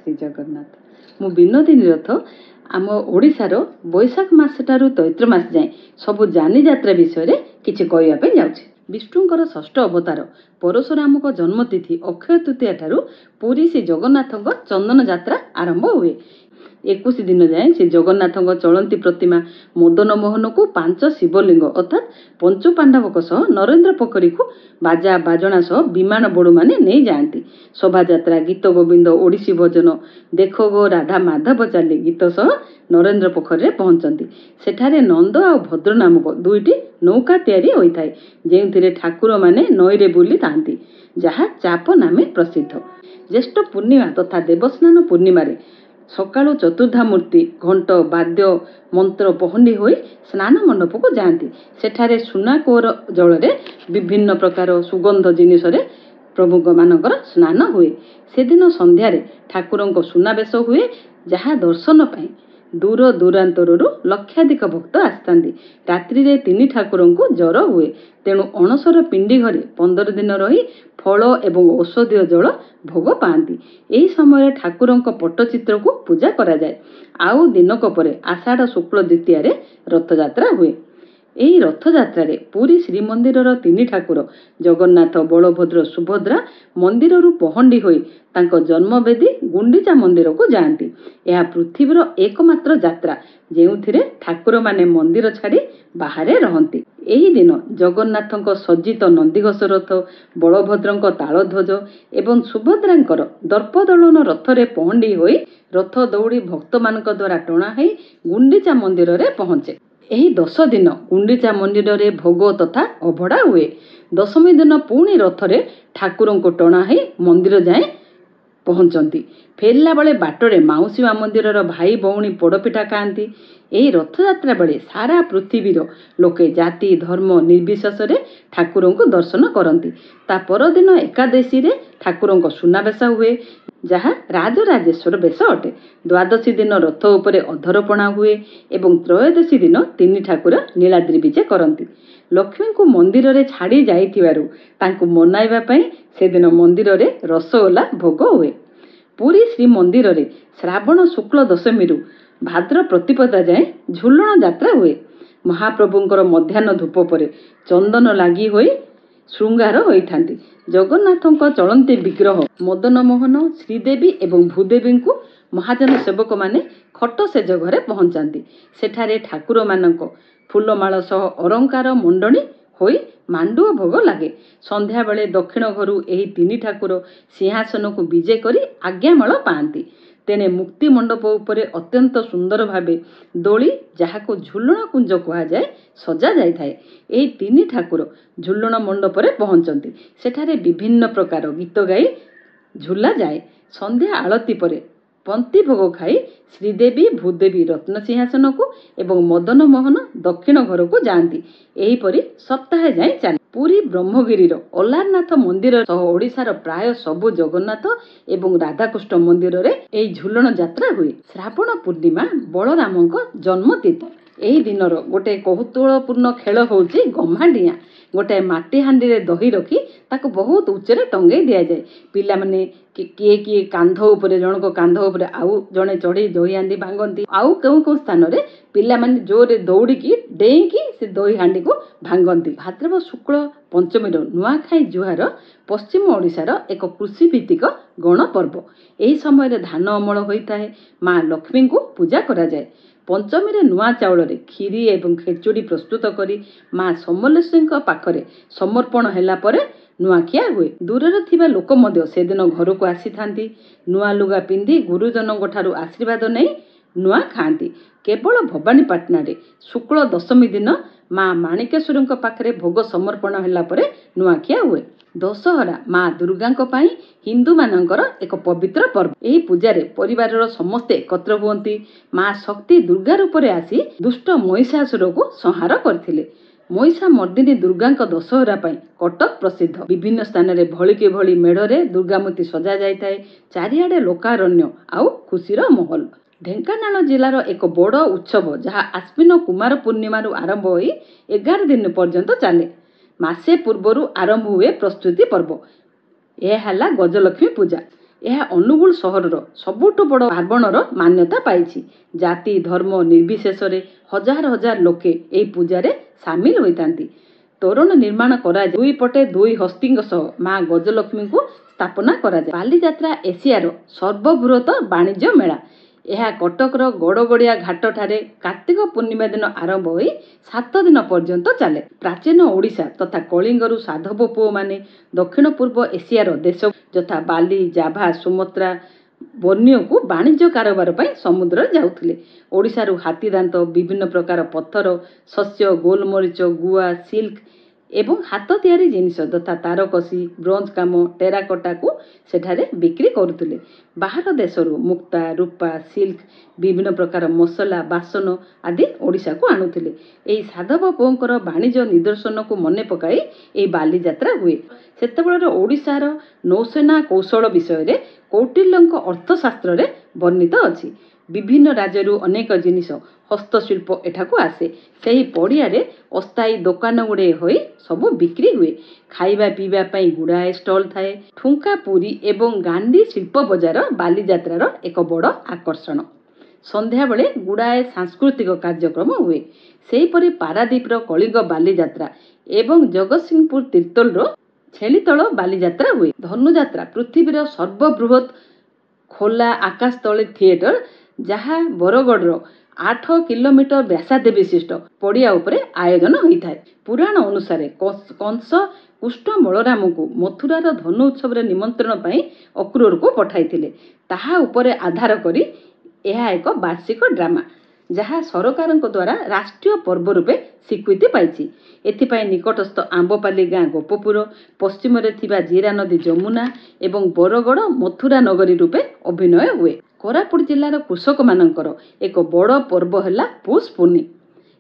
श्री जगन्नाथ। मु विनोदिनी रथ आम ओडिशार बैशाख मासठारू चैत्र मास जाए सबु जानी यात्रा विषय किछि कहवाई जाउछि। विष्णुंकर षष्ठ अवतार परशुराम जन्मतिथि अक्षय तृतीया ठारू पुरी श्री जगन्नाथ चंदन यात्रा आरंभ हुए। 21 दिन जाए श्री जगन्नाथ चलती प्रतिमा मदन मोहन को 5 शिवलिंग अर्थात पंचु पांडव सह नरेंद्र पोखरी को बाजा बाजणा सह विमान बोड़ू माने नहीं जाती। शोभा यात्रा गीत गोविंद ओडिसी भजन देखो गो राधा माधव चाली गीत सह नरेंद्र पोखरी पहुंचती। सेठारे नंद आ भद्र नामक दुईटी नौका तैयारी होता है जो ठाकुर माने नईरे बुली थांती जहा चाप नामे प्रसिद्ध। ज्येष्ठ पूर्णिमा तथा देवस्नान पूर्णिमा सकाळु चतुर्धा मूर्ति घंट वाद्य मंत्र पहंडी होई स्नान मंडप को जाती। सेठारे सुना कोर जल विभिन्न प्रकार सुगंध जिनिस प्रभु मानकर स्नान हुए। से दिन संध्यारे ठाकुरंको सुनावेश हुए जहा दर्शन पाई दूर दूरांतरु लक्षाधिक भक्त आसतांती। रात्रि रे 3 ठाकुरंको जर हुए तेणु अणसर पिंडी घरे 15 दिन रही फल एवं औषधीय जल भोग पाती। यही समय ठाकुरंको पट्टचित्र को पूजा करा जाए। आउ दिनक परे आषाढ़ शुक्ल द्वितीय रथ यात्रा हुए। यही रथ यात्रा पुरी श्रीमंदिर 3 ठाकुर जगन्नाथ बलभद्र सुभद्रा मंदिर पहंडी होई तांको जन्मवेदी गुंडीचा मंदिर को जाती। यह पृथ्वीर एकमात्र यात्रा जेउथिरे ठाकुर माने मंदिर छाड़ी बाहरे रहंती। एही दिन जगन्नाथंको सज्जित नंदीघोष रथ बलभद्रंको तालध्वज एवं सुभद्रांकर दर्पदलन रथरे पहंडी होई रथ दौड़ी भक्त मानक द्वारा टणा होई गुंडीचा मंदिर रे पहुंचे। एही 10 दिन गुंडीचा मंदिर रे भोग तथा अभड़ा हुए। दशमी दिन पुणी रथरे ठाकुरंको टणा होई मंदिर जाए पहुंचती। फेरला बेले बाटरे माउसी मा मंदिर भाई भौणी पोड़पिठा खाती। यही रथयात्रा बेले सारा पृथ्वीर लोके जाति धर्म निर्विशेष ठाकुर को दर्शन करती। ता परदिन एकादशी रे ठाकुर सुनावेश हुए जहाँ राजराजेश्वर बेश अटे। द्वादशी दिन रथ उपरे अधरपणा हुए एवं त्रयोदशी दिन 3 ठाकुर नीलाद्रि विजे करती। लक्ष्मी को मंदिर रे छाड़ी जाइथिबारु तांको मनाइबा पई से दिन मंदिर रे रसगोला भोग हुए। पुरी श्री मंदिर रे श्रावण शुक्ल दशमी भाद्र प्रतिपदा जाए झुलण यात्रा हुए। महाप्रभुंकर मध्याह्न धूप पर चंदन लगी होई श्रृंगार होइथांती। जगन्नाथंको चलंती विग्रह मदन मोहन श्रीदेवी एवं भूदेवी को महाजन सेवक माने खट सेज घरे पहुंचाती। सेठारे ठाकुर मानक फूलमाଳ सह अलंकार मंडणी होई मांडुआ भोग लगे। संध्या बेले दक्षिण घरु एही 3 ठाकुर सिंहासन को विजे करी आज्ञामाଳ पाती। तेने मुक्ति मंडप उपरे अत्यंत सुंदर भावे दोली जहाको झुलण कुंज कहा जाए सजा जाय थाए। एही 3 ठाकुर झुलण मंडप रे पहुंचती। सेठारे विभिन्न प्रकार गीत गाई झुला जाए। संध्या आलती परे पंक्ति भोग खाई श्रीदेवी भूदेवी रत्न सिंहासन को एवं मदन मोहन दक्षिण घर को जाती। एहीपरि सप्ताह जाए चले। पुरी ब्रह्मगिरीर अलारनाथ मंदिर सह ओडिशार प्राय सबु जगन्नाथ एवं राधाकृष्ण मंदिर रे एही झुलण यात्रा हुए। श्रावण पूर्णिमा बलरामंको जन्मतिथि। एही दिनर गोटे कौतूहलपूर्ण खेल होउची गम्हाडिया। गोटे माटी हांडी रे दही रखी ताको बहुत उच्चरे टंगई दिया जाए। पिला माने किए किए कांध उपरे जनक कांध उपरे आउ जणे चढ़ी दही हांडी भांगती। आउ केउ स्थान रे पिला माने जोरे दौड़िकी डेईकी से दही हांडी को भांगती। भाद्रव शुक्ल पंचमी नुआखाई जुहार पश्चिम ओडिशार एक कृषि भित्तिक गण पर्व। एही समय धान अमल होता है। माँ लक्ष्मी को पूजा करा जाए। पंचमी रे नुआ चाउल रे खीरी एवं खेचुड़ी प्रस्तुत करी माँ समलेश्वरी पाखरे समर्पण हैला परे नुआखिया हुए। दूर थिबा लोक मध्य से दिन घर को आसी थांती। नुआ लुगा पिंधि गुरुजनों ठारू आशीर्वाद नहीं नुआ खाती। केवल भवानीपाटना रे शुक्ल दशमी दिन माँ माणिकेश्वरी पाखरे भोग समर्पण हैला परे नुआखिया हुए। दशहरा माँ दुर्गा हिंदू मानकर एक पवित्र पर्व। यही पूजारे परिवार समस्ते एकत्र हुअंती। माँ शक्ति दुर्गा रूपरे आसी दुष्ट महिषासुर को संहार करथिले। महिषा मर्दिनी दुर्गा दशहरा कटक प्रसिद्ध। विभिन्न स्थान रे भलिके भली मेढ़रे दुर्गामूर्ति सजा जाए। चारिआडे लोकारण्य आउ खुशीर महल। ढेंकानाल जिलार एक बड़ उत्सव जहाँ आश्विन कुमार पूर्णिमा आरंभ होई 11 दिन पर्यंत चले। मासे पूर्वर आरंभ हुए प्रस्तुति पर्व। यह है गजलक्ष्मी पूजा। ଏହା ଅନୁଗୁଳ ସହରର ସବୁଠୁ ବଡ଼ ପାର୍ବଣର ମାନ୍ୟତା ପାଇଛି। ଜାତି ଧର୍ମ ନିର୍ବିଶେଷରେ ହଜାର ହଜାର ଲୋକେ ଏହି ପୂଜାରେ ସାମିଲ ହୋଇଥାନ୍ତି। ତୋରଣ ନିର୍ମାଣ କରାଯାଏ। ଦୁଇ ପଟେ ଦୁଇ ହସ୍ତୀଙ୍କ ସହ ମା ଗଜଲକ୍ଷ୍ମୀଙ୍କୁ ସ୍ଥାପନା କରାଯାଏ। ବାଲିଯାତ୍ରା ଏସିଆର ସର୍ବବୃହତ ବାଣିଜ୍ୟ ମେଳା। ଏହା କଟକର ଗଡ଼ଗଡ଼ିଆ ଘାଟଠାରେ କାର୍ତ୍ତିକ ପୂର୍ଣ୍ଣିମା ଦିନ ଆରମ୍ଭ ହୋଇ 7 ଦିନ ପର୍ଯ୍ୟନ୍ତ ଚାଲେ। ପ୍ରାଚୀନ ଓଡ଼ିଶା ତଥା କଳିଙ୍ଗରୁ ସାଧବ ପୁଅମାନେ ଦକ୍ଷିଣ ପୂର୍ବ ଏସିଆର ଦେଶ ଯଥା ବାଲି ଜାଭା ସୁମାତ୍ରା ବର୍ଣ୍ଣିଓକୁ ବାଣିଜ୍ୟ କାରବାର ପାଇଁ ସମୁଦ୍ରରେ ଯାଉଥିଲେ। ଓଡ଼ିଶାରୁ ହାତୀଦାନ୍ତ ବିଭିନ୍ନ ପ୍ରକାର ପଥର ଶସ୍ୟ ଗୋଲମରିଚ ଗୁଆ ସିଲ୍କ ଏବଂ ହାତ ତିଆରି ଜିନିଷ ତଥା ତାରକସି ବ୍ରୋଞ୍ଜ କାମ ଟେରାକୋଟାକୁ ସେଠାରେ ବିକ୍ରି କରୁଥିଲେ। ବାହାର ଦେଶରୁ ମୁକ୍ତା ରୂପା ସିଲ୍କ ବିଭିନ୍ନ ପ୍ରକାର ମସଲା ବାସନ ଆଦି ଓଡ଼ିଶାକୁ ଆଣୁଥିଲେ। ଏହି ସାଧବ ପୁଅଙ୍କର ବାଣିଜ୍ୟ ନିଦର୍ଶନକୁ ମନେ ପକାଇ ଏହି ବାଲିଯାତ୍ରା ହୁଏ। ସେତେବେଳର ଓଡ଼ିଶାର ନୌସେନା କୌଶଳ ବିଷୟରେ କୌଟିଲ୍ୟଙ୍କ ଅର୍ଥଶାସ୍ତ୍ରରେ ବର୍ଣ୍ଣିତ ଅଛି। ବିଭିନ୍ନ ରାଜ୍ୟରୁ ଅନେକ ଜିନିଷ ହସ୍ତଶିଳ୍ପ ଏଠାକୁ ଆସେ। ସେହି ପଡ଼ିଆରେ ଅସ୍ଥାୟୀ ଦୋକାନ ଗୁଡ଼ିଏ ହୋଇ ସବୁ ବିକ୍ରି ହୁଏ। ଖାଇବା ପିଇବା ପାଇଁ ଗୁଡ଼ାଏ ଷ୍ଟଲ୍ ଥାଏ। ଠୁଙ୍କା ପୁରୀ ଏବଂ ଗାଣ୍ଡି ଶିଳ୍ପ ବଜାର ବାଲିଯାତ୍ରାର ଏକ ବଡ଼ ଆକର୍ଷଣ। ସନ୍ଧ୍ୟାବେଳେ ଗୁଡ଼ାଏ ସାଂସ୍କୃତିକ କାର୍ଯ୍ୟକ୍ରମ ହୁଏ। ସେହିପରି ପାରାଦୀପର କଳିଙ୍ଗ ବାଲିଯାତ୍ରା ଏବଂ ଜଗତସିଂହପୁର ତିର୍ତ୍ତୋଲର ଛେଳିତଳ ବାଲିଯାତ୍ରା ହୁଏ। ଧନୁଯାତ୍ରା ପୃଥିବୀର ସର୍ବବୃହତ୍ ଖୋଲା ଆକାଶ ତଳେ ଥିଏଟର ଯାହା ବରଗଡ଼ର 8 କିଲୋମିଟର ବ୍ୟାସାର୍ଦ୍ଧ ବିଶିଷ୍ଟ ପଡ଼ିଆ ଉପରେ ଆୟୋଜନ ହୋଇଥାଏ। ପୁରାଣ ଅନୁସାରେ କଂସ କୃଷ୍ଣ ବଳରାମଙ୍କୁ ମଥୁରାର ଧନୁ ଉତ୍ସବରେ ନିମନ୍ତ୍ରଣ ପାଇଁ ଅକ୍ରୁରକୁ ପଠାଇଥିଲେ। ତାହା ଉପରେ ଆଧାର କରି ଏହା ଏକ ବାର୍ଷିକ ଡ୍ରାମା ଯାହା ସରକାରଙ୍କ ଦ୍ୱାରା ରାଷ୍ଟ୍ରୀୟ ପର୍ବ ରୂପେ ସ୍ୱୀକୃତି ପାଇଛି। ଏଥିପାଇଁ ନିକଟସ୍ଥ ଆମ୍ବପାଲି ଗାଁ ଗୋପପୁର ପଶ୍ଚିମରେ ଥିବା ଜିରା ନଦୀ ଯମୁନା ଏବଂ ବରଗଡ଼ ମଥୁରା ନଗରୀ ରୂପେ ଅଭିନୟ ହୁଏ। କୋରାପୁଟ ଜିଲ୍ଲାର କୃଷକମାନଙ୍କର ଏକ ବଡ଼ ପର୍ବ ହେଲା ପୁଷ ପୂର୍ଣ୍ଣି।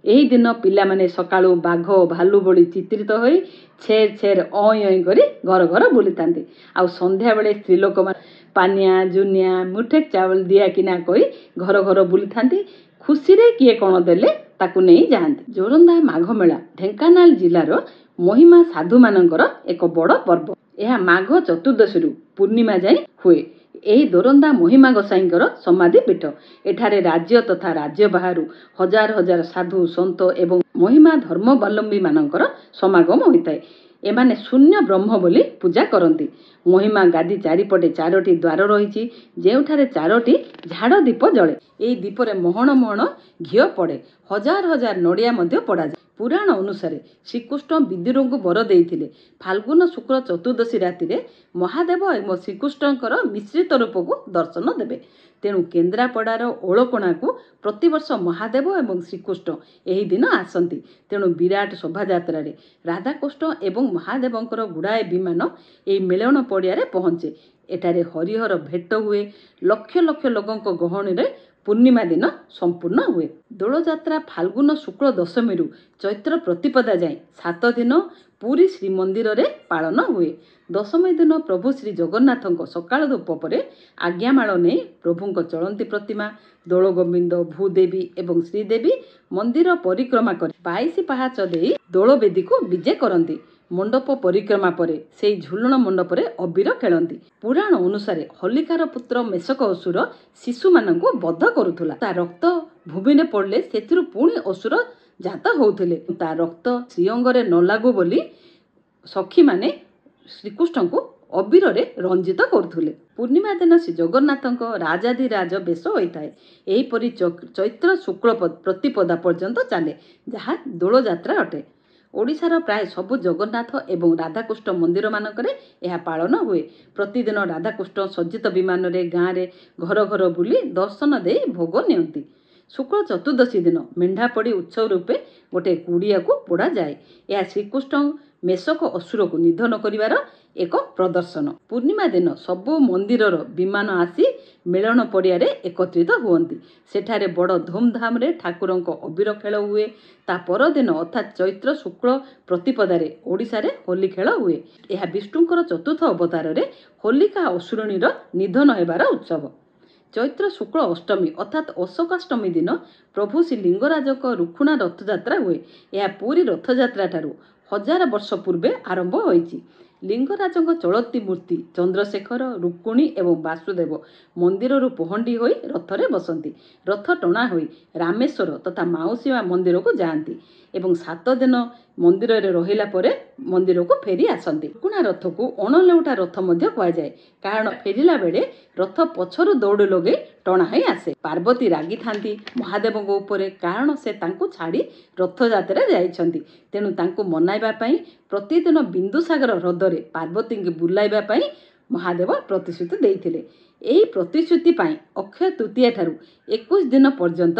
ଏହି ଦିନ ପିଲାମାନେ ସକାଳୁ ବାଘ ଭାଲୁ ଭଳି ଚିତ୍ରିତ ହୋଇ ଛେର ଛେର ଅଇଁ ଅଇଁ କରି ଘର ଘର ବୁଲିଥାନ୍ତି। ଆଉ ସନ୍ଧ୍ୟାବେଳେ ସ୍ତ୍ରୀ ଲୋକମାନେ ପାନିଆ ଜୁନିଆ ମୁଠେ ଚାଉଳ ଦିଆ କିନା କହି ଘର ଘର ବୁଲିଥାନ୍ତି। ଖୁସିରେ କିଏ କ'ଣ ଦେଲେ ତାକୁ ନେଇ ଯାଆନ୍ତି। ଜୋରନ୍ଦା ମାଘ ମେଳା ଢେଙ୍କାନାଳ ଜିଲ୍ଲାର ମହିମା ସାଧୁମାନଙ୍କର ଏକ ବଡ଼ ପର୍ବ। ଏହା ମାଘ ଚତୁର୍ଦ୍ଦଶୀରୁ ପୂର୍ଣ୍ଣିମା ଯାଏଁ ହୁଏ। ଏହି ଦୋରନ୍ଦା ମହିମା ଗୋସାଇଁଙ୍କର ସମାଧି ପୀଠ। ଏଠାରେ ରାଜ୍ୟ ତଥା ରାଜ୍ୟ ବାହାରୁ ହଜାର ହଜାର ସାଧୁ ସନ୍ଥ ଏବଂ ମହିମା ଧର୍ମାବଲମ୍ବୀମାନଙ୍କର ସମାଗମ ହୋଇଥାଏ। ଏମାନେ ଶୂନ୍ୟ ବ୍ରହ୍ମ ବୋଲି ପୂଜା କରନ୍ତି। ମହିମା ଗାଦି ଚାରିପଟେ 4ଟି ଦ୍ୱାର ରହିଛି ଯେଉଁଠାରେ 4ଟି ଝାଡ଼ ଦୀପ ଜଳେ। ଏହି ଦୀପରେ ମହଣ ମହଣ ଘିଅ ପଡ଼େ। ହଜାର ହଜାର ନଡ଼ିଆ ମଧ୍ୟ ପଡ଼ାଯାଏ। ପୁରାଣ ଅନୁସାରେ ଶ୍ରୀକୃଷ୍ଣ ବିଦୁରଙ୍କୁ ବର ଦେଇଥିଲେ ଫାଲ୍ଗୁନ ଶୁକ୍ଳ ଚତୁର୍ଦ୍ଦଶୀ ରାତିରେ ମହାଦେବ ଏବଂ ଶ୍ରୀକୃଷ୍ଣଙ୍କର ମିଶ୍ରିତ ରୂପକୁ ଦର୍ଶନ ଦେବେ। ତେଣୁ କେନ୍ଦ୍ରାପଡ଼ାର ଓଳକଣାକୁ ପ୍ରତିବର୍ଷ ମହାଦେବ ଏବଂ ଶ୍ରୀକୃଷ୍ଣ ଏହି ଦିନ ଆସନ୍ତି। ତେଣୁ ବିରାଟ ଶୋଭାଯାତ୍ରାରେ ରାଧାକୃଷ୍ଣ ଏବଂ ମହାଦେବଙ୍କର ଗୁଡ଼ାଏ ବିମାନ ଏହି ମିଳନ ପଡ଼ିଆରେ ପହଞ୍ଚେ। ଏଠାରେ ହରିହର ଭେଟ ହୁଏ। ଲକ୍ଷ ଲକ୍ଷ ଲୋକଙ୍କ ଗହଣରେ ପୂର୍ଣ୍ଣିମା ଦିନ ସମ୍ପୂର୍ଣ୍ଣ ହୁଏ। ଦୋଳଯାତ୍ରା ଫାଲ୍ଗୁନ ଶୁକ୍ଳ ଦଶମୀରୁ ଚୈତ୍ର ପ୍ରତିପଦା ଯାଏଁ 7 ଦିନ ପୁରୀ ଶ୍ରୀମନ୍ଦିରରେ ପାଳନ ହୁଏ। ଦଶମୀ ଦିନ ପ୍ରଭୁ ଶ୍ରୀ ଜଗନ୍ନାଥଙ୍କ ସକାଳ ଧୂପ ପରେ ଆଜ୍ଞାମାଳ ନେଇ ପ୍ରଭୁଙ୍କ ଚଳନ୍ତି ପ୍ରତିମା ଦୋଳଗୋବିନ୍ଦ ଭୂଦେବୀ ଏବଂ ଶ୍ରୀଦେବୀ ମନ୍ଦିର ପରିକ୍ରମା କରି 22 ପାହାଚ ଦେଇ ଦୋଳବେଦୀକୁ ବିଜେ କରନ୍ତି। ମଣ୍ଡପ ପରିକ୍ରମା ପରେ ସେହି ଝୁଲଣ ମଣ୍ଡପରେ ଅବିର ଖେଳନ୍ତି। ପୁରାଣ ଅନୁସାରେ ହୋଲିକାର ପୁତ୍ର ମେଷକ ଅସୁର ଶିଶୁମାନଙ୍କୁ ବଧ କରୁଥିଲା। ତା ରକ୍ତ ଭୂମିରେ ପଡ଼ିଲେ ସେଥିରୁ ପୁଣି ଅସୁର ଜାତ ହେଉଥିଲେ। ତା ରକ୍ତ ଶ୍ରୀଅଙ୍ଗରେ ନ ଲାଗୁ ବୋଲି ସଖୀମାନେ ଶ୍ରୀକୃଷ୍ଣଙ୍କୁ ଅବିରରେ ରଞ୍ଜିତ କରୁଥିଲେ। ପୂର୍ଣ୍ଣିମା ଦିନ ଶ୍ରୀ ଜଗନ୍ନାଥଙ୍କ ରାଜାଧିରାଜ ବେଶ ହୋଇଥାଏ। ଏହିପରି ଚୈତ୍ର ଶୁକ୍ଳ ପ୍ରତିପଦା ପର୍ଯ୍ୟନ୍ତ ଚାଲେ ଯାହା ଦୋଳଯାତ୍ରା ଅଟେ। ଓଡ଼ିଶାର ପ୍ରାୟ ସବୁ ଜଗନ୍ନାଥ ଏବଂ ରାଧାକୃଷ୍ଣ ମନ୍ଦିରମାନଙ୍କରେ ଏହା ପାଳନ ହୁଏ। ପ୍ରତିଦିନ ରାଧାକୃଷ୍ଣ ସଜ୍ଜିତ ବିମାନରେ ଗାଁରେ ଘର ଘର ବୁଲି ଦର୍ଶନ ଦେଇ ଭୋଗ ନିଅନ୍ତି। ଶୁକ୍ଳ ଚତୁର୍ଦ୍ଦଶୀ ଦିନ ମେଣ୍ଢାପଡ଼ି ଉତ୍ସବ ରୂପେ ଗୋଟିଏ କୁଡ଼ିଆକୁ ପୋଡ଼ାଯାଏ। ଏହା ଶ୍ରୀକୃଷ୍ଣ ମେଷକ ଅସୁରକୁ ନିଧନ କରିବାର ଏକ ପ୍ରଦର୍ଶନ। ପୂର୍ଣ୍ଣିମା ଦିନ ସବୁ ମନ୍ଦିରର ବିମାନ ଆସି ମିଳନ ପଡ଼ିଆରେ ଏକତ୍ରିତ ହୁଅନ୍ତି। ସେଠାରେ ବଡ଼ ଧୁମଧାମରେ ଠାକୁରଙ୍କ ଅବିର ଖେଳ ହୁଏ। ତା ପରଦିନ ଅର୍ଥାତ୍ ଚୈତ୍ର ଶୁକ୍ଳ ପ୍ରତିପଦାରେ ଓଡ଼ିଶାରେ ହୋଲି ଖେଳ ହୁଏ। ଏହା ବିଷ୍ଣୁଙ୍କର ଚତୁର୍ଥ ଅବତାରରେ ହୋଲିକା ଅସୁରୁଣୀର ନିଧନ ହେବାର ଉତ୍ସବ। ଚୈତ୍ର ଶୁକ୍ଳ ଅଷ୍ଟମୀ ଅର୍ଥାତ୍ ଅଶୋକାଷ୍ଟମୀ ଦିନ ପ୍ରଭୁ ଶ୍ରୀ ଲିଙ୍ଗରାଜଙ୍କ ରୁଖୁଣା ରଥଯାତ୍ରା ହୁଏ। ଏହା ପୁରୀ ରଥଯାତ୍ରା ଠାରୁ 1000 ବର୍ଷ ପୂର୍ବେ ଆରମ୍ଭ ହୋଇଛି। लिंगराजଙ୍କ चलती मूर्ति चंद्रशेखर रुक्मिणी एवं वासुदेव मंदिर पहंडी होई रथरे बसंती। रथ टणा होई रामेश्वर तथा माउसी मां मंदिर को जाती एवं 7 दिन मंदिर रे रहिला परे मंदिर को फेरी आसती। रुकुणा रथ को अणलेउटा रथ मध्य कहा जाए, कारण फेरिला बेले रथ पछरु दौड़ लगे टणा होई आसे। पार्वती रागी थांती महादेव उपरे, कारण से तांको छाड़ी रथ यात्रा जाइछंती। तेणु तांको मनाइबा पई प्रतिदिन बिंदुसागर हृदय पार्वती की बुलाइबा पई महादेव प्रतिश्रुति देइथिले। एही प्रतिश्रुति पई अक्षय तृतीया ठारू 21 दिन पर्यंत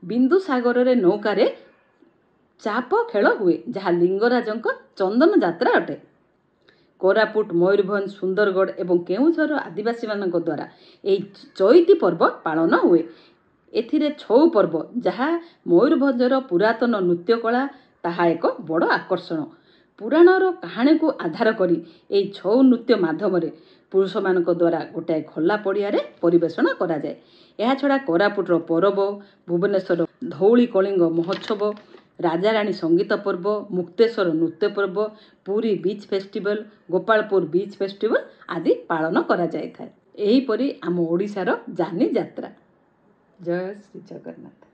बिंदुसागर रे नौकारे चाप खेल हुए, जहाँ लिंगराजଙ୍କ चंदन यात्रा अटे। कोरापुट मयूरभंज सुंदरगढ़ एवं केउझर आदिवासी मानक द्वारा यही चैती पर्व पालन हुए। एथिरे छऊ पर्व जहाँ मयूरभंजर पुरातन नृत्य कला ताहा एक बड़ आकर्षण। पुराणर कहानी को आधार करी एही छऊ नृत्य माध्यम पुरुष मानक द्वारा गोटाए खोला पड़िया परिवेषण करा जाए। एहा छड़ा कोरापुटर परब, भुवनेश्वर धौली कलिंग महोत्सव, राजाराणी संगीत पर्व, मुक्तेश्वर नृत्य पर्व, Puri beach festival, Gopalpur beach festival आदि पालन करा जाए। एहीपरि आम ओडिशार जानी यात्रा। जय श्री जगन्नाथ।